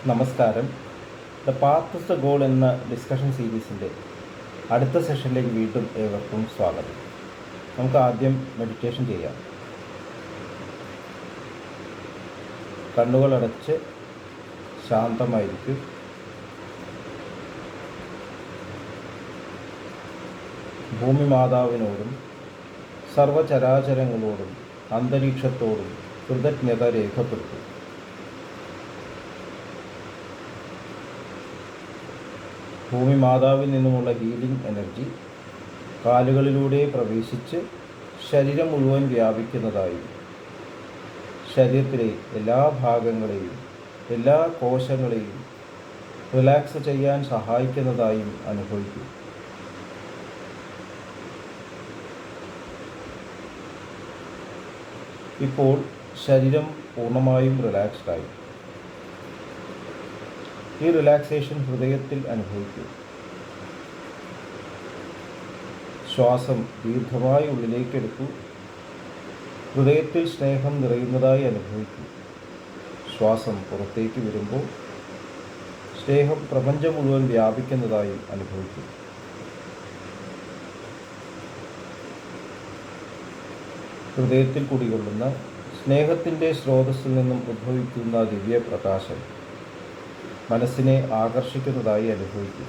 നമസ്കാരം. The path is the goal എന്ന discussion സീരീസിൻ്റെ അടുത്ത സെഷനിലേക്ക് വീണ്ടും ഏവർക്കും സ്വാഗതം. നമുക്ക് ആദ്യം മെഡിറ്റേഷൻ ചെയ്യാം. കണ്ണുകളടച്ച് ശാന്തമായിരിക്കും. ഭൂമി മാതാവിനോടും സർവചരാചരങ്ങളോടും അന്തരീക്ഷത്തോടും കൃതജ്ഞത രേഖപ്പെടുത്തും. ഭൂമി മാതാവിൽ നിന്നുമുള്ള ഹീലിംഗ് എനർജി കാലുകളിലൂടെ പ്രവേശിച്ച് ശരീരം മുഴുവൻ വ്യാപിക്കുന്നതായും ശരീരത്തിലെ എല്ലാ ഭാഗങ്ങളെയും എല്ലാ കോശങ്ങളെയും റിലാക്സ് ചെയ്യാൻ സഹായിക്കുന്നതായും അനുഭവിക്കും. ഇപ്പോൾ ശരീരം പൂർണ്ണമായും റിലാക്സ്ഡായി. ഈ റിലാക്സേഷൻ ഹൃദയത്തിൽ അനുഭവിക്കൂ. ശ്വാസം ദീർഘമായി ഉള്ളിലേക്കെടുക്കൂ. ഹൃദയത്തിൽ സ്നേഹം നിറയുന്നതായി അനുഭവിക്കൂ. ശ്വാസം പുറത്തേക്ക് വരുമ്പോൾ സ്നേഹം പ്രപഞ്ചം മുഴുവൻ വ്യാപിക്കുന്നതായും അനുഭവിക്കൂ. ഹൃദയത്തിൽ കുടികൊള്ളുന്ന സ്നേഹത്തിൻ്റെ സ്രോതസ്സിൽ നിന്നും ഉദ്ഭവിക്കുന്ന ദിവ്യപ്രകാശം മനസ്സിനെ ആകർഷിക്കുന്നതായി അനുഭവിക്കും.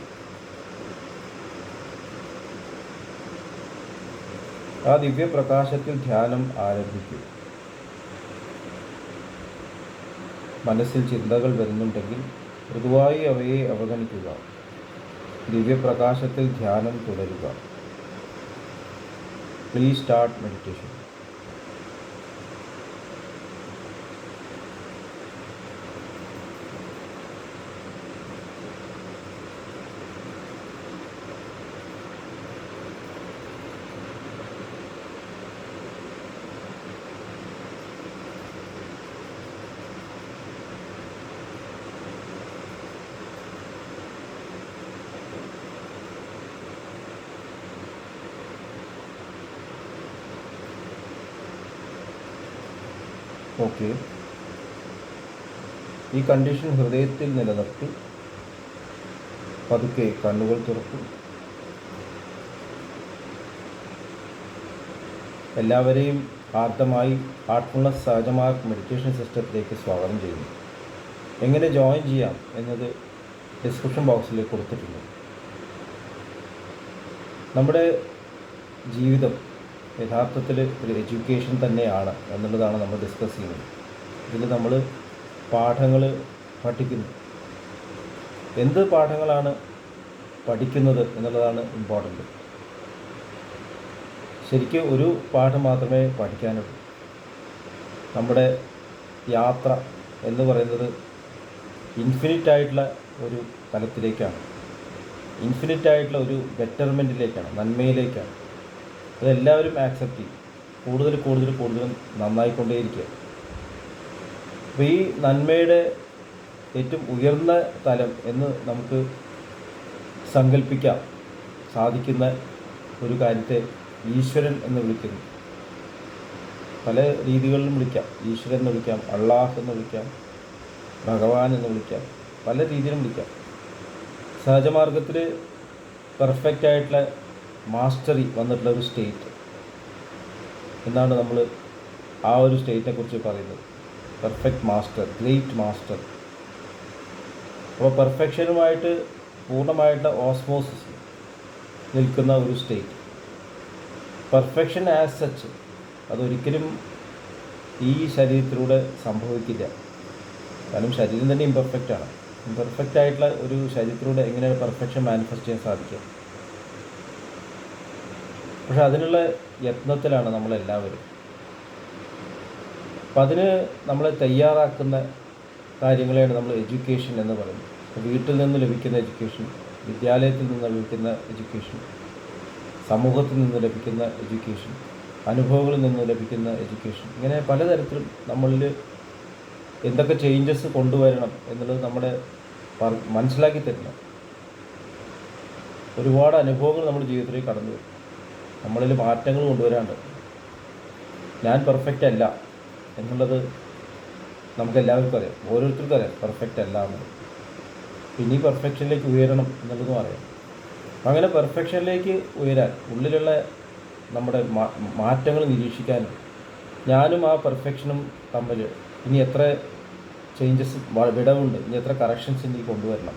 ആ ദിവ്യപ്രകാശത്തിൽ ധ്യാനം ആരംഭിക്കും. മനസ്സിൽ ചിന്തകൾ വരുന്നുണ്ടെങ്കിൽ മൃദുവായി അവയെ അവഗണിക്കുക. ദിവ്യപ്രകാശത്തിൽ ധ്യാനം തുടരുക. Please start meditation. ഓക്കെ, ഈ കണ്ടീഷൻ ഹൃദയത്തിൽ നിലനിർത്തി പതുക്കെ കണ്ണുകൾ തുറക്കും. എല്ലാവരെയും ആർദ്രമായി ഹാർട്ട്ഫുൾനെസ് സഹജമാർഗ് മെഡിറ്റേഷൻ സിസ്റ്റത്തിലേക്ക് സ്വാഗതം ചെയ്യുന്നു. എങ്ങനെ ജോയിൻ ചെയ്യാം എന്നത് ഡിസ്ക്രിപ്ഷൻ ബോക്സിൽ കൊടുത്തിട്ടുണ്ട്. നമ്മുടെ ജീവിതം യഥാർത്ഥത്തിൽ ഒരു എഡ്യൂക്കേഷൻ തന്നെയാണ് എന്നുള്ളതാണ് നമ്മൾ ഡിസ്കസ് ചെയ്യുന്നത്. ഇതിൽ നമ്മൾ പാഠങ്ങൾ പഠിക്കുന്നു. എന്ത് പാഠങ്ങളാണ് പഠിക്കുന്നത് എന്നുള്ളതാണ് ഇമ്പോർട്ടൻ്റ്. ശരിക്കും ഒരു പാഠം മാത്രമേ പഠിക്കാനുള്ളൂ. നമ്മുടെ യാത്ര എന്ന് പറയുന്നത് ഇൻഫിനിറ്റായിട്ടുള്ള ഒരു തലത്തിലേക്കാണ്. ഇൻഫിനിറ്റായിട്ടുള്ള ഒരു ബെറ്റർമെൻറ്റിലേക്കാണ്, നന്മയിലേക്കാണ്. അതെല്ലാവരും ആക്സെപ്റ്റ് ചെയ്യും. കൂടുതലും നന്നായിക്കൊണ്ടേയിരിക്കുക. അപ്പോൾ ഈ നന്മയുടെ ഏറ്റവും ഉയർന്ന തലം എന്ന് നമുക്ക് സങ്കല്പിക്കാൻ സാധിക്കുന്ന ഒരു കാര്യത്തെ ഈശ്വരൻ എന്ന് വിളിക്കുന്നു. പല രീതികളിലും വിളിക്കാം. ഈശ്വരൻ എന്ന് വിളിക്കാം, അള്ളാഹ് എന്ന് വിളിക്കാം, ഭഗവാൻ എന്ന് വിളിക്കാം, പല രീതിയിലും വിളിക്കാം. സഹജമാർഗത്തിൽ പെർഫെക്റ്റ് ആയിട്ടുള്ള മാസ്റ്ററി വന്നിട്ടുള്ള ഒരു സ്റ്റേറ്റ് എന്നാണ് നമ്മൾ ആ ഒരു സ്റ്റേറ്റിനെ കുറിച്ച് പറയുന്നത്. Perfect master, great master. അപ്പോൾ പെർഫെക്ഷനുമായിട്ട് പൂർണ്ണമായിട്ടുള്ള ഓസ്മോസിസ് നിൽക്കുന്ന ഒരു സ്റ്റേറ്റ്. പെർഫെക്ഷൻ ആസ് സച്ച് അതൊരിക്കലും ഈ ശരീരത്തിലൂടെ സംഭവിക്കില്ല. കാരണം ശരീരം തന്നെ ഇംപെർഫെക്റ്റാണ്. ഇംപെർഫെക്റ്റ് ആയിട്ടുള്ള ഒരു ശരീരത്തിലൂടെ എങ്ങനെയാണ് പെർഫെക്ഷൻ മാനിഫെസ്റ്റ് ചെയ്യാൻ സാധിക്കുക? പക്ഷെ അതിനുള്ള യത്നത്തിലാണ് നമ്മളെല്ലാവരും. അപ്പം അതിന് നമ്മളെ തയ്യാറാക്കുന്ന കാര്യങ്ങളെയാണ് നമ്മൾ എഡ്യൂക്കേഷൻ എന്ന് പറയുന്നത്. വീട്ടിൽ നിന്ന് ലഭിക്കുന്ന എഡ്യൂക്കേഷൻ, വിദ്യാലയത്തിൽ നിന്ന് ലഭിക്കുന്ന എഡ്യൂക്കേഷൻ, സമൂഹത്തിൽ നിന്ന് ലഭിക്കുന്ന എഡ്യൂക്കേഷൻ, അനുഭവങ്ങളിൽ നിന്ന് ലഭിക്കുന്ന എഡ്യൂക്കേഷൻ, ഇങ്ങനെ പലതരത്തിലും നമ്മളിൽ എന്തൊക്കെ ചേഞ്ചസ് കൊണ്ടുവരണം എന്നുള്ളത് നമ്മളെ മനസ്സിലാക്കി തരണം. ഒരുപാട് അനുഭവങ്ങൾ നമ്മുടെ ജീവിതത്തിലേക്ക് കടന്നു വരും. നമ്മളിൽ മാറ്റങ്ങൾ കൊണ്ടുവരാണ്ട്. ഞാൻ പെർഫെക്റ്റ് അല്ല എന്നുള്ളത് നമുക്കെല്ലാവർക്കും അറിയാം, ഓരോരുത്തർക്കും അറിയാം പെർഫെക്റ്റ് അല്ല എന്നുള്ളത്. പിന്നെ ഈ പെർഫെക്ഷനിലേക്ക് ഉയരണം എന്നുള്ളതും അറിയാം. അങ്ങനെ പെർഫെക്ഷനിലേക്ക് ഉയരാൻ ഉള്ളിലുള്ള നമ്മുടെ മാറ്റങ്ങൾ നിരീക്ഷിക്കാനും ഞാനും ആ പെർഫെക്ഷനും തമ്മിൽ ഇനി എത്ര ചേഞ്ചസ് വിടവുണ്ട്, ഇനി എത്ര കറക്ഷൻസ് ഇനി കൊണ്ടുവരണം,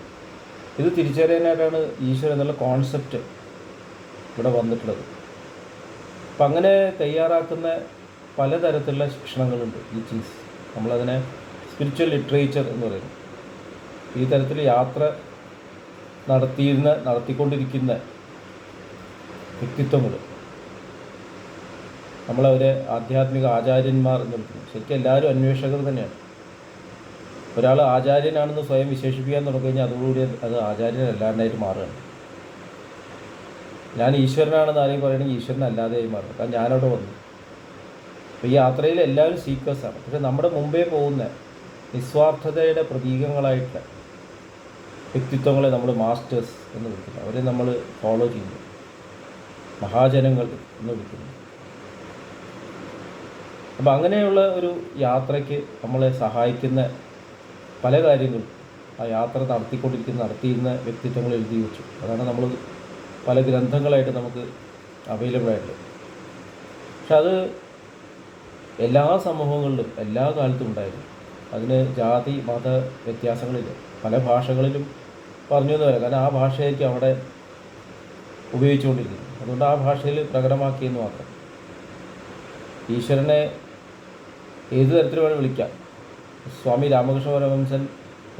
ഇത് തിരിച്ചറിയാനായിട്ടാണ് ഈശ്വരൻ എന്നുള്ള കോൺസെപ്റ്റ് ഇവിടെ വന്നിട്ടുള്ളത്. അപ്പം അങ്ങനെ തയ്യാറാക്കുന്ന പലതരത്തിലുള്ള ശിക്ഷണങ്ങളുണ്ട് ടീച്ചിങ്സ്. നമ്മളതിനെ സ്പിരിച്വൽ ലിറ്ററേച്ചർ എന്ന് പറയുന്നു. ഈ തരത്തിൽ യാത്ര നടത്തിക്കൊണ്ടിരിക്കുന്ന വ്യക്തിത്വങ്ങൾ നമ്മളവരെ ആധ്യാത്മിക ആചാര്യന്മാർ എന്ന് വിളിക്കുന്നു. ശരിക്കും എല്ലാവരും അന്വേഷകർ തന്നെയാണ്. ഒരാൾ ആചാര്യനാണെന്ന് സ്വയം വിശേഷിപ്പിക്കാൻ തുടങ്ങിക്കഴിഞ്ഞാൽ അതോടുകൂടി അത് ആചാര്യനല്ലാണ്ടായിട്ട് മാറുകയാണ്. ഞാൻ ഈശ്വരനാണെന്ന് ആരെയും പറയണമെങ്കിൽ ഈശ്വരനല്ലാതെയായി മാറും. കാരണം ഞാനവിടെ വന്നു. അപ്പോൾ ഈ യാത്രയിൽ എല്ലാവരും സീക്കേഴ്സാണ്. പക്ഷെ നമ്മുടെ മുമ്പേ പോകുന്ന നിസ്വാർത്ഥതയുടെ പ്രതീകങ്ങളായിട്ടുള്ള വ്യക്തിത്വങ്ങളെ നമ്മൾ മാസ്റ്റേഴ്സ് എന്ന് വിളിക്കുന്നു. അവരെ നമ്മൾ ഫോളോ ചെയ്യുന്നു, മഹാജനങ്ങൾ എന്ന് വിളിക്കുന്നു. അപ്പോൾ അങ്ങനെയുള്ള ഒരു യാത്രയ്ക്ക് നമ്മളെ സഹായിക്കുന്ന പല കാര്യങ്ങളും ആ യാത്ര നടത്തിയിരുന്ന വ്യക്തിത്വങ്ങൾ എഴുതി വെച്ചു. അതാണ് നമ്മൾ പല ഗ്രന്ഥങ്ങളായിട്ട് നമുക്ക് അവൈലബിൾ ആയിട്ടുള്ളത്. പക്ഷെ അത് എല്ലാ സമൂഹങ്ങളിലും എല്ലാ കാലത്തും ഉണ്ടായിരുന്നു. അതിന് ജാതി മത വ്യത്യാസങ്ങളില്ല. പല ഭാഷകളിലും പറഞ്ഞു എന്ന് വരാം. കാരണം ആ ഭാഷയായിരിക്കും അവിടെ ഉപയോഗിച്ചുകൊണ്ടിരിക്കുന്നത്. അതുകൊണ്ട് ആ ഭാഷയിൽ പ്രകടമാക്കിയെന്ന് മാത്രം. ഈശ്വരനെ ഏത് തരത്തിൽ വേണം വിളിക്കാം. സ്വാമി രാമകൃഷ്ണ പരമഹംസൻ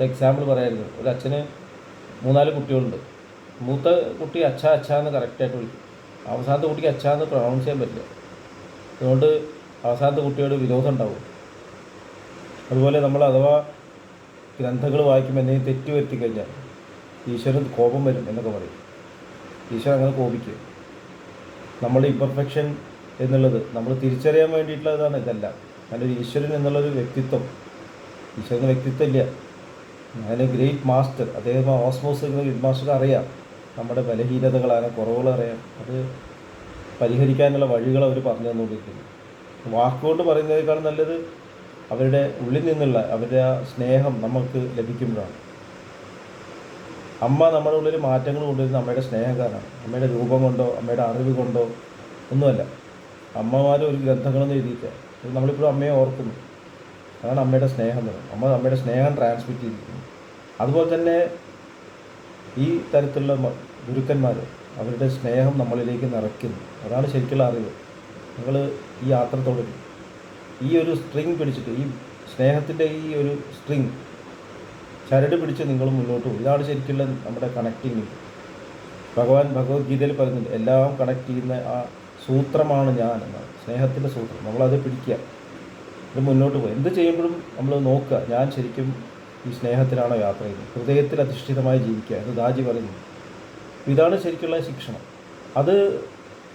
എക്സാമ്പിൾ പറയായിരുന്നു. ഒരു അച്ഛന് 3-4 കുട്ടികളുണ്ട്. മൂത്ത കുട്ടി അച്ഛാ എന്ന് കറക്റ്റായിട്ട് വിളിക്കും. അവസാനത്തെ കുട്ടിക്ക് അച്ഛാ എന്ന് പ്രൊണൗൺസ് ചെയ്യാൻ പറ്റില്ല. അതുകൊണ്ട് അവസാനത്തെ കുട്ടിയോട് വിരോധം ഉണ്ടാവും. അതുപോലെ നമ്മൾ അഥവാ ഗ്രന്ഥങ്ങൾ വായിക്കുമ്പോൾ എന്തെങ്കിലും തെറ്റ് വരുത്തി കഴിഞ്ഞാൽ ഈശ്വരൻ കോപം വരും എന്നൊക്കെ പറയും. ഈശ്വരൻ അങ്ങനെ കോപിക്കും. നമ്മുടെ ഇംപെർഫെക്ഷൻ എന്നുള്ളത് നമ്മൾ തിരിച്ചറിയാൻ വേണ്ടിയിട്ടുള്ളതാണ് ഇതെല്ലാം. നല്ലൊരു ഈശ്വരൻ എന്നുള്ളൊരു വ്യക്തിത്വം, ഈശ്വരന് വ്യക്തിത്വം ഇല്ല. അതിന് ഗ്രേറ്റ് മാസ്റ്റർ, അദ്ദേഹം ഓസ്മോസ് ഗ്രേറ്റ് മാസ്റ്റർക്ക് അറിയാം നമ്മുടെ ബലഹീനതകളാണ്, കുറവുകൾ അറിയാം. അത് പരിഹരിക്കാനുള്ള വഴികൾ അവർ പറഞ്ഞു തന്നുകൊണ്ടിരിക്കുന്നു. വാക്കുകൊണ്ട് പറയുന്നതിനേക്കാളും നല്ലത് അവരുടെ ഉള്ളിൽ നിന്നുള്ള അവരുടെ ആ സ്നേഹം നമുക്ക് ലഭിക്കുമ്പോഴാണ്. അമ്മ നമ്മുടെ ഉള്ളിൽ മാറ്റങ്ങൾ കൊണ്ടുവരുന്ന അമ്മയുടെ സ്നേഹം കാരണമാണ്. അമ്മയുടെ രൂപം കൊണ്ടോ അമ്മയുടെ അറിവ് കൊണ്ടോ ഒന്നുമല്ല. അമ്മമാർ ഒരു ഗ്രന്ഥങ്ങളൊന്നും എഴുതിയില്ല. നമ്മളിപ്പോഴും അമ്മയെ ഓർക്കുന്നു. അതാണ് അമ്മയുടെ സ്നേഹം എന്ന് പറയുന്നത്. അമ്മയുടെ സ്നേഹം ട്രാൻസ്മിറ്റ് ചെയ്തിരിക്കുന്നു. അതുപോലെ തന്നെ ഈ തരത്തിലുള്ള ഗുരുക്കന്മാർ അവരുടെ സ്നേഹം നമ്മളിലേക്ക് നിറയ്ക്കുന്നു. അതാണ് ശരിക്കുള്ള അറിവ്. നിങ്ങൾ ഈ യാത്ര തുടരും. ഈ ഒരു സ്ട്രിങ് പിടിച്ചിട്ട്, ഈ സ്നേഹത്തിൻ്റെ ഈ ഒരു സ്ട്രിങ് ചരട് പിടിച്ച് നിങ്ങൾ മുന്നോട്ട് പോകും. ഇതാണ് ശരിക്കുള്ള നമ്മുടെ കണക്റ്റിങ്. ഭഗവത്ഗീതയിൽ പറയുന്നുണ്ട്, എല്ലാം കണക്ട് ചെയ്യുന്ന ആ സൂത്രമാണ് ഞാൻ എന്നാണ്, സ്നേഹത്തിൻ്റെ സൂത്രം. നമ്മളത് പിടിക്കുക, ഇത് മുന്നോട്ട് പോകുക. എന്ത് ചെയ്യുമ്പോഴും നമ്മൾ നോക്കുക, ഞാൻ ശരിക്കും ഈ സ്നേഹത്തിലാണോ യാത്ര ചെയ്യുന്നത്, ഹൃദയത്തിൽ അധിഷ്ഠിതമായി ജീവിക്കുക എന്ന് ദാജി പറയുന്നു. ഇതാണ് ശരിക്കുള്ള ശിക്ഷണം. അത്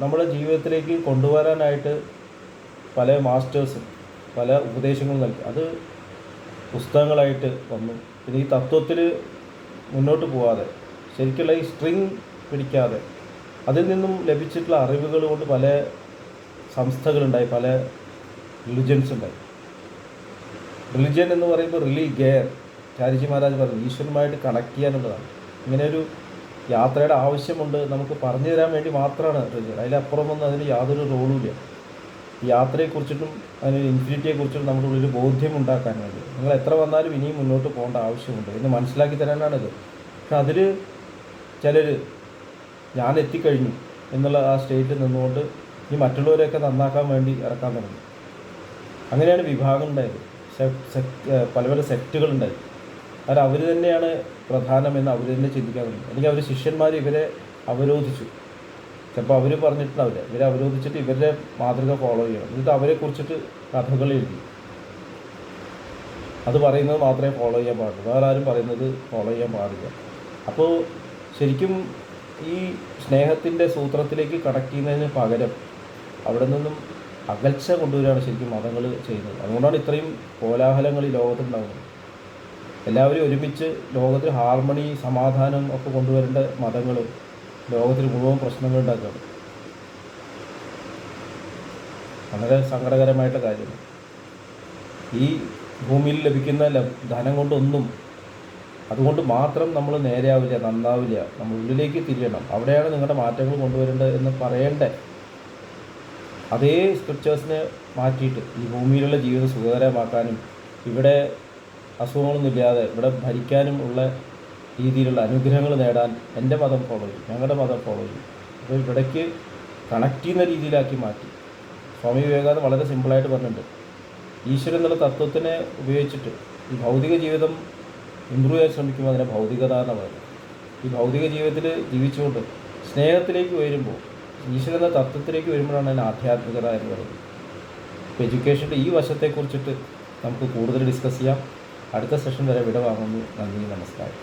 നമ്മുടെ ജീവിതത്തിലേക്ക് കൊണ്ടുവരാനായിട്ട് പല മാസ്റ്റേഴ്സും പല ഉപദേശങ്ങളും നൽകി. അത് പുസ്തകങ്ങളായിട്ട് വന്നു. പിന്നെ ഈ തത്വത്തിൽ മുന്നോട്ട് പോകാതെ ശരിക്കുള്ള ഈ സ്ട്രിങ് പിടിക്കാതെ അതിൽ നിന്നും ലഭിച്ചിട്ടുള്ള അറിവുകൾ കൊണ്ട് പല സംസ്ഥകളുണ്ടായി, പല റിലിജൻസ് ഉണ്ടായി. റിലിജൻ എന്ന് പറയുമ്പോൾ റിലി ഗെയർ, ചാരിജി മഹാരാജ് പറഞ്ഞു, ഈശ്വരനുമായിട്ട് കണക്ട് ചെയ്യാനുള്ളതാണ്. ഇങ്ങനെ ഒരു യാത്രയുടെ ആവശ്യമുണ്ട്, നമുക്ക് പറഞ്ഞു തരാൻ വേണ്ടി മാത്രമാണ് റിലിജൻ. അതിലപ്പുറമൊന്നും അതിന് യാതൊരു റോളുമില്ല. യാത്രയെക്കുറിച്ചിട്ടും അതിന് ഇൻഫിനിറ്റിയെക്കുറിച്ചിട്ടും നമ്മുടെ ഉള്ളിൽ ബോധ്യമുണ്ടാക്കാൻ വേണ്ടി നിങ്ങൾ എത്ര വന്നാലും ഇനിയും മുന്നോട്ട് പോകേണ്ട ആവശ്യമുണ്ട് എന്ന് മനസ്സിലാക്കി തരാനാണിത്. പക്ഷെ അതിൽ ചിലർ ഞാൻ എത്തിക്കഴിഞ്ഞു എന്നുള്ള ആ സ്റ്റേറ്റിൽ നിന്നുകൊണ്ട് ഈ മറ്റുള്ളവരെയൊക്കെ നന്നാക്കാൻ വേണ്ടി ഇറക്കാൻ തുടങ്ങി. അങ്ങനെയാണ് വിഭാഗം ഉണ്ടായത്. പല പല സെക്റ്റുകളുണ്ടായി. കാരണം അവർ തന്നെയാണ് പ്രധാനമെന്ന് അവർ തന്നെ ചിന്തിക്കാൻ തുടങ്ങി. അല്ലെങ്കിൽ അവർ ശിഷ്യന്മാർ ഇവരെ അവരോധിച്ചു. ചിലപ്പോൾ അവർ പറഞ്ഞിട്ടുണ്ടാവില്ല, ഇവരെ അവരോധിച്ചിട്ട് ഇവരുടെ മാതൃക ഫോളോ ചെയ്യണം. എന്നിട്ട് അവരെക്കുറിച്ചിട്ട് കഥകൾ എഴുതി. അത് പറയുന്നത് മാത്രമേ ഫോളോ ചെയ്യാൻ പാടുള്ളൂ, വേറെ ആരും പറയുന്നത് ഫോളോ ചെയ്യാൻ പാടില്ല. അപ്പോൾ ശരിക്കും ഈ സ്നേഹത്തിൻ്റെ സൂത്രത്തിലേക്ക് കണക്ട് ചെയ്യുന്നതിന് പകരം അവിടെ നിന്നും അകൽച്ച കൊണ്ടുവരികയാണ് ശരിക്കും മതങ്ങൾ ചെയ്യുന്നത്. അതുകൊണ്ടാണ് ഇത്രയും കോലാഹലങ്ങൾ ഈ ലോകത്തുണ്ടാകുന്നത്. എല്ലാവരും ഒരുമിച്ച് ലോകത്തിൽ ഹാർമണി, സമാധാനം ഒക്കെ കൊണ്ടുവരേണ്ട മതങ്ങൾ ലോകത്തിൽ മുഴുവൻ പ്രശ്നങ്ങൾ ഉണ്ടാക്കുകയാണ്. വളരെ സങ്കടകരമായിട്ടുള്ള കാര്യമാണ്. ഈ ഭൂമിയിൽ ലഭിക്കുന്ന ധനം കൊണ്ടൊന്നും അതുകൊണ്ട് മാത്രം നമ്മൾ നേരെയാവില്ല, നന്നാവില്ല. നമ്മൾ ഉള്ളിലേക്ക് തിരിയണം. അവിടെയാണ് നിങ്ങളുടെ മാറ്റങ്ങൾ കൊണ്ടുവരേണ്ടത് എന്ന് പറയണ്ടേ. അതേ സ്ക്രിപ്റ്റേഴ്സിനെ മാറ്റിയിട്ട് ഈ ഭൂമിയിലുള്ള ജീവിതം സുഖകരമാക്കാനും ഇവിടെ അസുഖങ്ങളൊന്നുമില്ലാതെ ഇവിടെ ഭരിക്കാനും ഉള്ള രീതിയിലുള്ള അനുഗ്രഹങ്ങൾ നേടാൻ എൻ്റെ മതം ഫോളോ ചെയ്യും, ഞങ്ങളുടെ മതം ഫോളോ ചെയ്യും. അപ്പോൾ ഇവിടേക്ക് കണക്ട് ചെയ്യുന്ന രീതിയിലാക്കി മാറ്റി. സ്വാമി വിവേകാനന്ദ വളരെ സിമ്പിളായിട്ട് പറഞ്ഞിട്ടുണ്ട്, ഈശ്വരൻ എന്നുള്ള തത്വത്തിനെ ഉപയോഗിച്ചിട്ട് ഈ ഭൗതിക ജീവിതം ഇമ്പ്രൂവ് ചെയ്യാൻ ശ്രമിക്കുമ്പോൾ അതിനെ ഭൗതികത എന്ന് പറയും. ഈ ഭൗതിക ജീവിതത്തിൽ ജീവിച്ചുകൊണ്ട് സ്നേഹത്തിലേക്ക് വരുമ്പോൾ, ഈശ്വരൻ എന്ന തത്വത്തിലേക്ക് വരുമ്പോഴാണ് അതിന് ആധ്യാത്മികത എന്ന് പറയുന്നത്. ഇപ്പോൾ എഡ്യൂക്കേഷൻ്റെ ഈ വശത്തെക്കുറിച്ചിട്ട് നമുക്ക് കൂടുതൽ ഡിസ്കസ് ചെയ്യാം. അടുത്ത സെഷൻ വരെ വിട വാങ്ങുന്നു. നന്ദി, നമസ്കാരം.